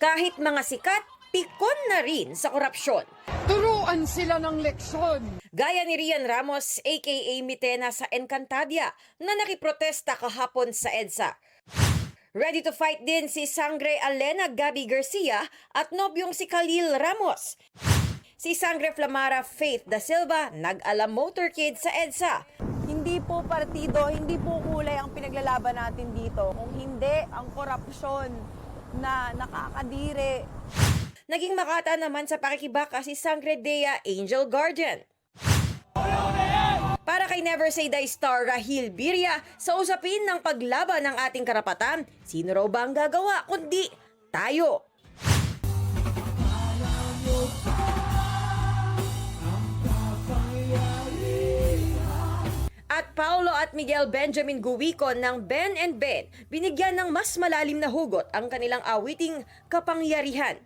Kahit mga sikat, pikon na rin sa korupsyon. Turuan sila ng leksyon. Gaya ni Rian Ramos aka Mitena sa Encantadia na nakiprotesta kahapon sa EDSA. Ready to fight din si Sangre Alena Gabby Garcia at nobyong si Khalil Ramos. Si Sangre Flamara Faith Da Silva nag-alam motorcade sa EDSA. Hindi po partido, hindi po kulay ang pinaglalaban natin dito. Kung hindi, ang korupsyon na nakakadiri. Naging makata naman sa pakikibaka si Sangre Dea Angel Guardian. Para kay Never Say Die star Rahil Birria, sa usapin ng paglaban ng ating karapatan, sino raw ba ang gagawa kundi tayo? At Paulo at Miguel Benjamin Guwicon ng Ben and Ben, binigyan ng mas malalim na hugot ang kanilang awiting kapangyarihan.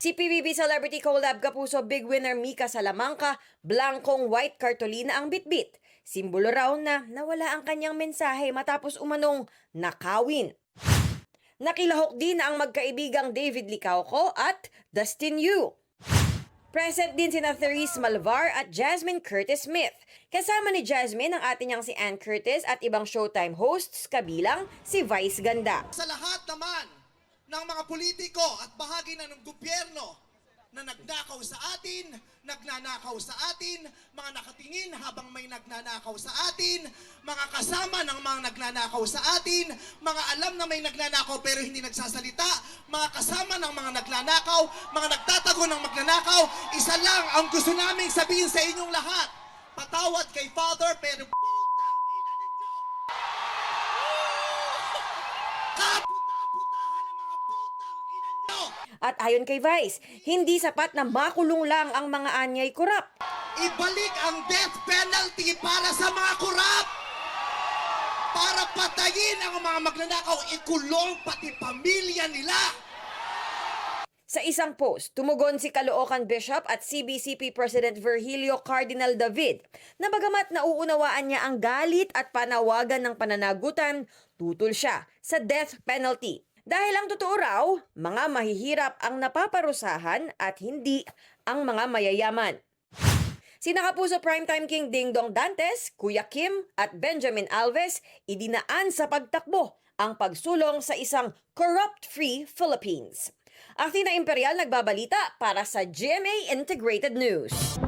Si PBB Celebrity Collab Kapuso Big Winner Mika Salamanca, blankong white cartolina ang bitbit. Simbolo raw na nawala ang kanyang mensahe matapos umanong nakawin. Nakilahok din ang magkaibigang David Licauco at Dustin Yu. Present din sina Therese Malvar at Jasmine Curtis Smith. Kasama ni Jasmine ang atin niyang si Ann Curtis at ibang Showtime hosts kabilang si Vice Ganda. Sa lahat naman ng mga politiko at bahagi na ng gobyerno na nagnakaw sa atin, nagnanakaw sa atin, mga nakatingin habang may nagnanakaw sa atin, mga kasama ng mga nagnanakaw sa atin, mga alam na may nagnanakaw pero hindi nagsasalita, mga kasama ng mga nagnanakaw, mga nagtatago ng magnanakaw, isa lang ang gusto naming sabihin sa inyong lahat. Patawad kay Father pero putang ina ninyo! Kaputa-putahan ng mga putang ina nyo! At ayon kay Vice, hindi sapat na makulong lang ang mga anyay korap. Ibalik ang death penalty para sa mga korap! Para patayin ang mga magnanakaw, ikulong pati pamilya nila! Sa isang post, tumugon si Caloocan Bishop at CBCP President Virgilio Cardinal David na bagamat nauunawaan niya ang galit at panawagan ng pananagutan, tutol siya sa death penalty. Dahil ang totoo raw, mga mahihirap ang napaparusahan at hindi ang mga mayayaman. Sina Kapuso Primetime King Dingdong Dantes, Kuya Kim at Benjamin Alves idinaan sa pagtakbo ang pagsulong sa isang corrupt-free Philippines. Athena Imperial nagbabalita para sa GMA Integrated News.